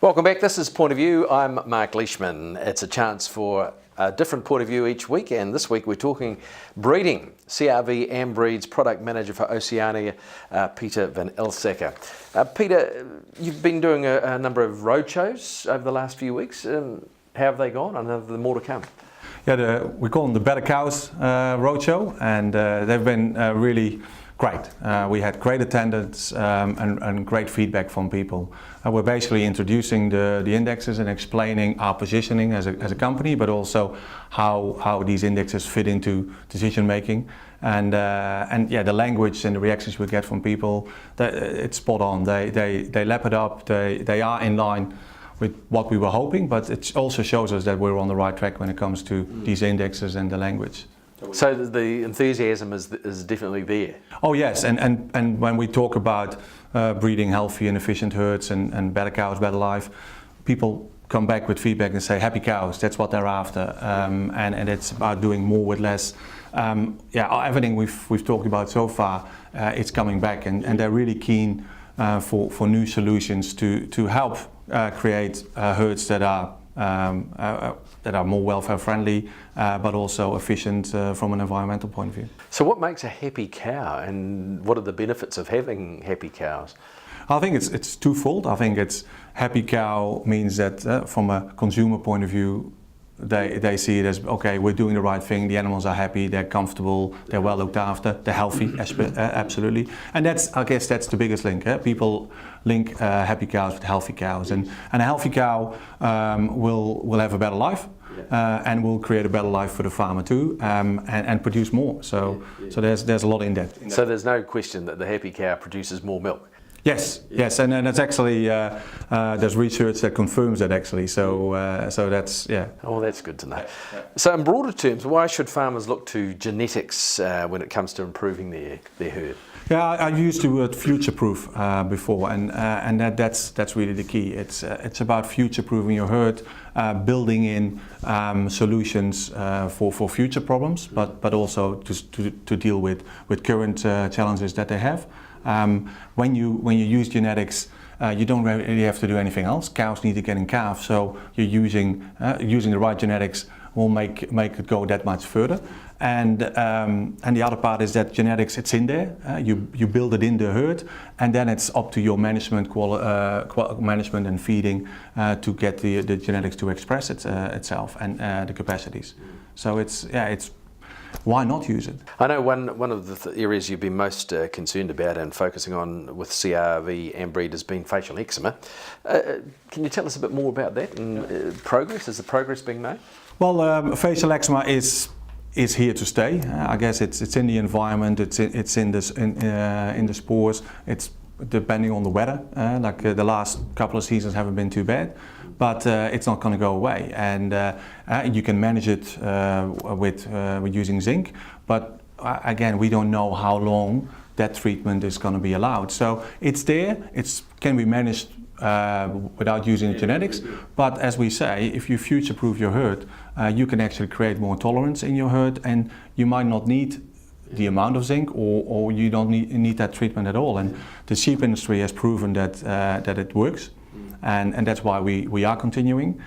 Welcome back. This is Point of View. I'm Mark Leishman. It's a chance for a different point of view each week, and this week we're talking breeding. CRV Ambreed's product manager for Oceania, Peter van Elzakker. Peter, you've been doing a number of roadshows over the last few weeks. How have they gone? I know there's more to come. Yeah, we call them the Better Cows roadshow, and they've been really great. We had great attendance and great feedback from people. We're basically introducing the indexes and explaining our positioning as a company, but also how these indexes fit into decision making. And yeah, the language and the reactions we get from people, it's spot on. They lap it up. They are in line with what we were hoping, but it also shows us that we're on the right track when it comes to these indexes and the language. So the enthusiasm is definitely there. Oh yes, and when we talk about breeding healthy and efficient herds and better cows, better life, people come back with feedback and say happy cows, that's what they're after, and it's about doing more with less. Yeah, everything we've talked about so far, it's coming back, and they're really keen for new solutions to help create herds that are more welfare friendly, but also efficient from an environmental point of view. So what makes a happy cow, and what are the benefits of having happy cows? I think it's twofold. I think it's happy cow means that from a consumer point of view, they see it as, okay, we're doing the right thing, the animals are happy, they're comfortable, they're well looked after, they're healthy, absolutely. And I guess that's the biggest link. People link happy cows with healthy cows, and a healthy cow will have a better life, and will create a better life for the farmer too, and produce more. So there's a lot in that. So there's no question that the happy cow produces more milk. Yes, and that's actually there's research that confirms that actually. So that's Oh, that's good to know. So in broader terms, why should farmers look to genetics when it comes to improving their herd? Yeah, I used the word future-proof before, and that's really the key. It's about future-proofing your herd, building in solutions for future problems, but also to deal with current challenges that they have. When you use genetics, you don't really have to do anything else. Cows need to get in calf, so you're using the right genetics will make it go that much further. And the other part is that genetics, it's in there. You build it in the herd, and then it's up to your management, management and feeding to get the genetics to express itself and the capacities. So it's why not use it? I know one of the areas you've been most concerned about and focusing on with CRV Ambreed has been facial eczema. Can you tell us a bit more about that and progress? Is the progress being made? Well, facial eczema is here to stay. I guess it's in the environment. It's in the spores. It's depending on the weather. Like the last couple of seasons haven't been too bad. But it's not going to go away, and you can manage it with using zinc. But again, we don't know how long that treatment is going to be allowed. So it's there. It can be managed without using genetics. But as we say, if you future-proof your herd, you can actually create more tolerance in your herd, and you might not need the amount of zinc, or you don't need that treatment at all. And the sheep industry has proven that it works. And that's why we are continuing.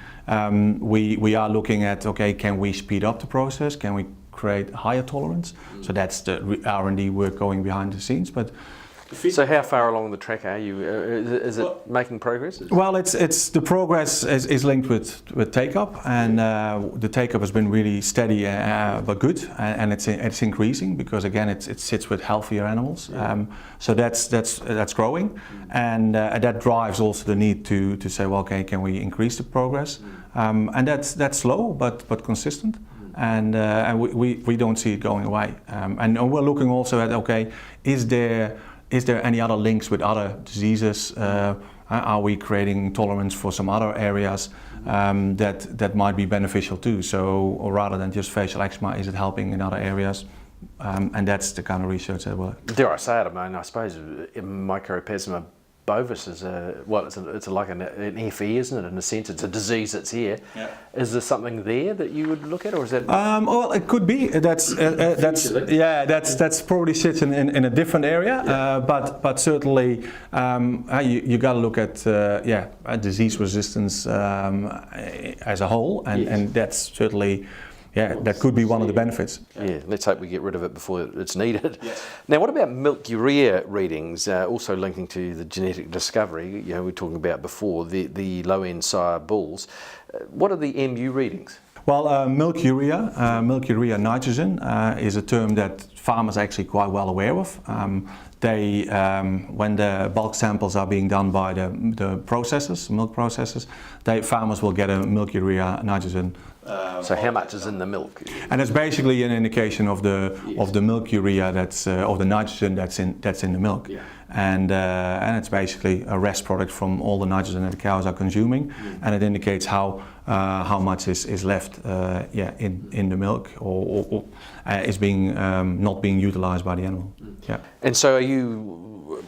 We are looking at, okay, can we speed up the process? Can we create higher tolerance? So that's the R&D work going behind the scenes. But so how far along the track are you? Is it making progress? Well, it's the progress is linked with take-up, and the take-up has been really steady but good, and it's increasing because again it sits with healthier animals. So that's growing, and that drives also the need to say, well, okay, can we increase the progress? And that's slow but consistent. And we don't see it going away. And we're looking also at, okay, is there any other links with other diseases? Are we creating tolerance for some other areas that might be beneficial too? So, or rather than just facial eczema, is it helping in other areas? And that's the kind of research that we're... Dare I say it, I mean, I suppose mycoplasma bovis is it's like an FE, isn't it? In a sense, it's a disease that's here. Yeah. Is there something there that you would look at, or is that? Well, it could be. That's probably sits in a different area. But certainly you got to look at disease resistance as a whole, and that's certainly. Yeah, that could be one of the benefits. Yeah, let's hope we get rid of it before it's needed. Yes. Now, what about milk urea readings? Also linking to the genetic discovery, we were talking about before, the low-end sire bulls. What are the MU readings? Well, milk urea nitrogen is a term that farmers are actually quite well aware of. When the bulk samples are being done by the processors, milk processors, farmers will get a milk urea nitrogen. So how much is in the milk? And it's basically an indication of the milk urea of the nitrogen that's in the milk. Yeah. And it's basically a rest product from all the nitrogen that the cows are consuming, and it indicates how much is left in the milk or is being not being utilized by the animal. Yeah. And so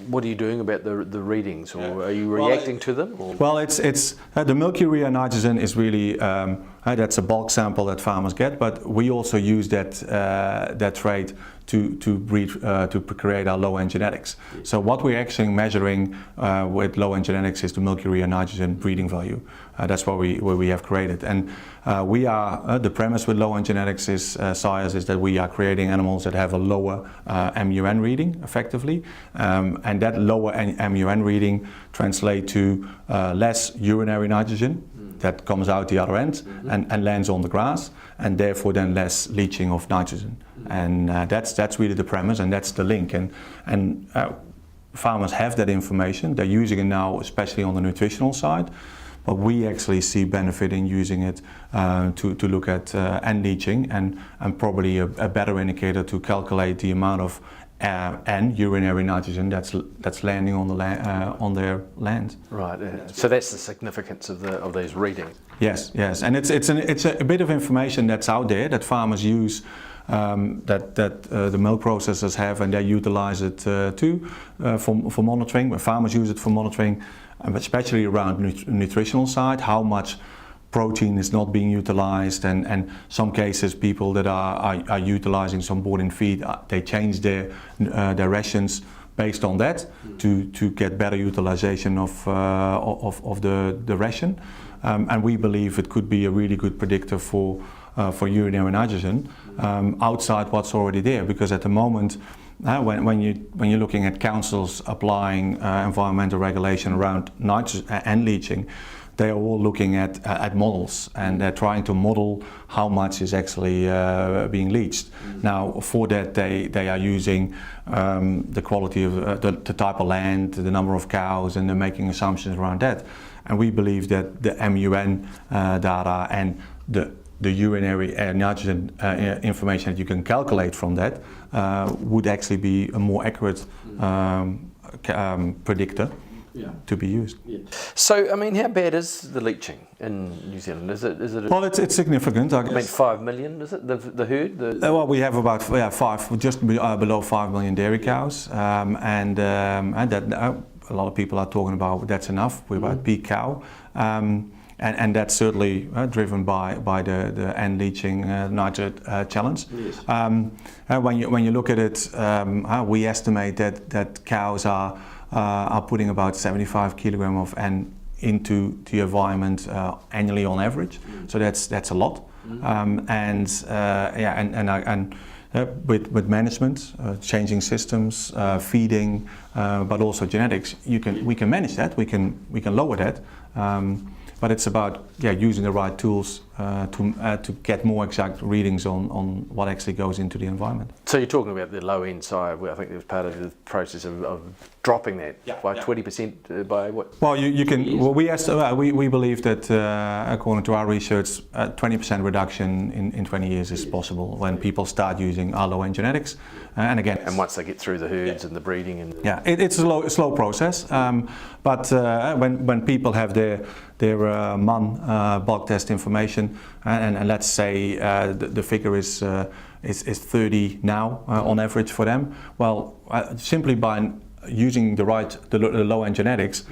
what are you doing about the readings, or are you reacting to them? Or? Well, it's the milk urea nitrogen is really that's a bulk sample that farmers get, but we also use that trait to breed to create our low-end genetics. So what we're actually measuring with low-end genetics is the milk urea nitrogen breeding value. That's what we have created, and we are the premise with low-end genetics is sires is that we are creating animals that have a lower MUN reading effectively, and that lower MUN reading translates to less urinary nitrogen that comes out the other end and lands on the grass, and therefore then less leaching of nitrogen. And that's really the premise, and that's the link. And farmers have that information. They're using it now, especially on the nutritional side. But we actually see benefit in using it to look at N leaching and probably a better indicator to calculate the amount of N urinary nitrogen that's landing on their land. Right. So that's the significance of these readings. Yes, and it's a bit of information that's out there that farmers use. That the milk processors have, and they utilize it too for monitoring. Farmers use it for monitoring, especially around nutritional side, how much protein is not being utilized, and some cases people that are utilizing some board-in feed, they change their rations based on that to get better utilization of the ration, and we believe it could be a really good predictor for urinary nitrogen outside what's already there, because at the moment when you're looking at councils applying environmental regulation around nitrogen and leaching, they are all looking at models, and they're trying to model how much is actually being leached. Now for that they are using the quality of the type of land, the number of cows, and they're making assumptions around that, and we believe that the MUN data and the urinary nitrogen information that you can calculate from that would actually be a more accurate predictor to be used. Yeah. So, I mean, how bad is the leaching in New Zealand? Is it? Well, it's significant. I mean, 5 million, is it, the herd? Well, we have about just below 5 million dairy cows, and that a lot of people are talking about that's enough. We're about peak cow. And that's certainly driven by the N leaching nitrate challenge. Yes. When you look at it, we estimate that cows are putting about 75 kilogram of N into the environment annually on average. So that's a lot. With management, changing systems, feeding, but also genetics, we can manage that. We can lower that. But it's about using the right tools to get more exact readings on what actually goes into the environment. So you're talking about the low end side. I think it was part of the process of dropping that by 20% by what? Well, you can. Well, we believe that according to our research, 20% reduction in 20 years is possible when people start using our low end genetics. And once they get through the herds and the breeding and it's a slow process. But when people have their MUN bulk test information, and let's say the figure is 30 now on average for them. Well, simply by using the low-end genetics,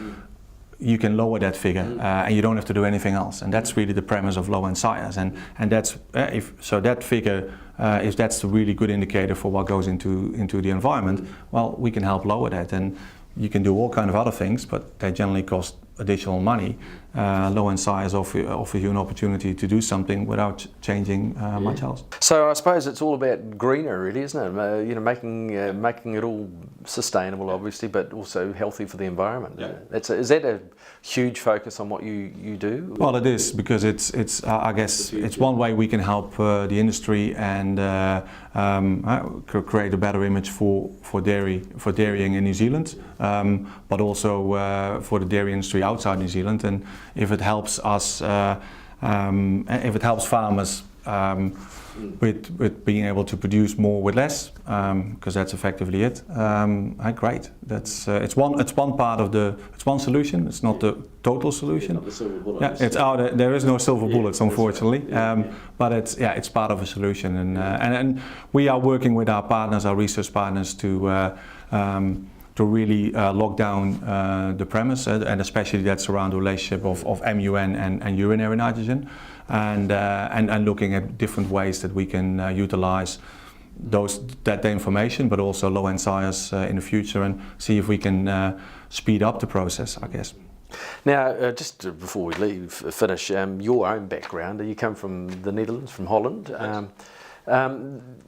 you can lower that figure, and you don't have to do anything else. And that's really the premise of low-end sires. And that's that figure, if that's a really good indicator for what goes into the environment, well, we can help lower that. And you can do all kind of other things, but they generally cost additional money. Low-end sires offer you an opportunity to do something without changing much else. So I suppose it's all about greener, really, isn't it? Making it all sustainable, obviously, but also healthy for the environment. Yeah. Is that a huge focus on what you do? Well, it is, because it's I guess it's one way we can help the industry and create a better image for dairying in New Zealand, but also for the dairy industry outside New Zealand. And if it helps us, if it helps farmers with being able to produce more with less, because that's effectively it. Great. That's it's one solution. It's not the total solution. Not the silver bullet. Yeah, it's out. There is no silver bullets, unfortunately. But it's part of a solution, and we are working with our partners, our research partners, to really lock down the premise, and especially that's around the relationship of MUN and urinary nitrogen, and looking at different ways that we can utilize that information, but also low-end sires in the future, and see if we can speed up the process, I guess. Now, just before we finish, your own background, you come from the Netherlands, from Holland. Yes.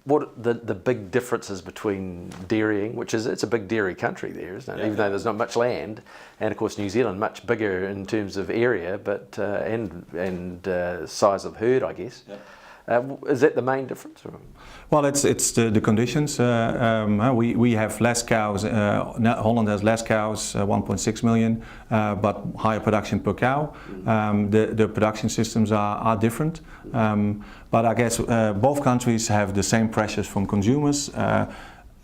What the big differences between dairying, it's a big dairy country there, isn't it? Yeah. Even though there's not much land, and of course New Zealand much bigger in terms of area, but and size of herd, I guess. Yeah. Is that the main difference? Well, it's the conditions. We have less cows. Holland has less cows, 1.6 million, but higher production per cow. The production systems are different. But I guess both countries have the same pressures from consumers,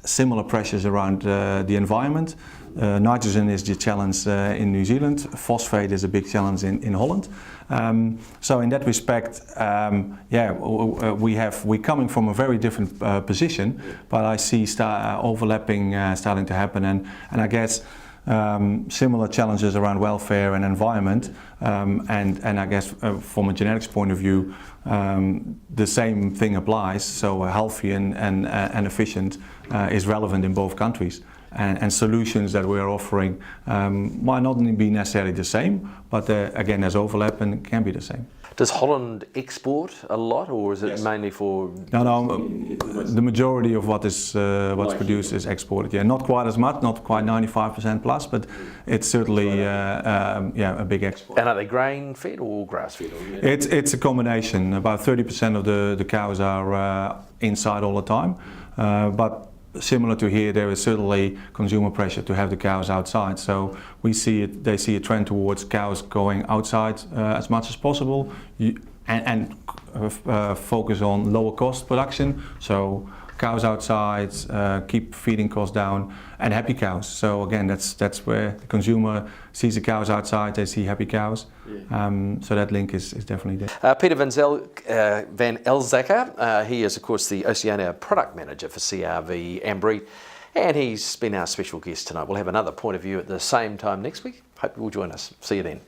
similar pressures around the environment. Nitrogen is the challenge in New Zealand. Phosphate is a big challenge in Holland. So in that respect, we're coming from a very different position, but I see overlapping starting to happen, and I guess similar challenges around welfare and environment, and I guess from a genetics point of view, the same thing applies. So healthy and efficient is relevant in both countries. And solutions that we are offering might not be necessarily the same, but again, there's overlap and it can be the same. Does Holland export a lot, or is it mainly for? No. The majority of what's produced is exported. Yeah, not quite as much, not quite 95% plus, but it's certainly a big export. And are they grain fed or grass fed? It's a combination. About 30% of the cows are inside all the time, but similar to here, there is certainly consumer pressure to have the cows outside. So they see a trend towards cows going outside as much as possible, and focus on lower cost production. So cows outside, keep feeding costs down, and happy cows. So again, that's where the consumer sees the cows outside, they see happy cows. Yeah. So that link is definitely there. Peter van Elzakker, he is of course the Oceania product manager for CRV Ambreed, and he's been our special guest tonight. We'll have another point of view at the same time next week. Hope you will join us. See you then.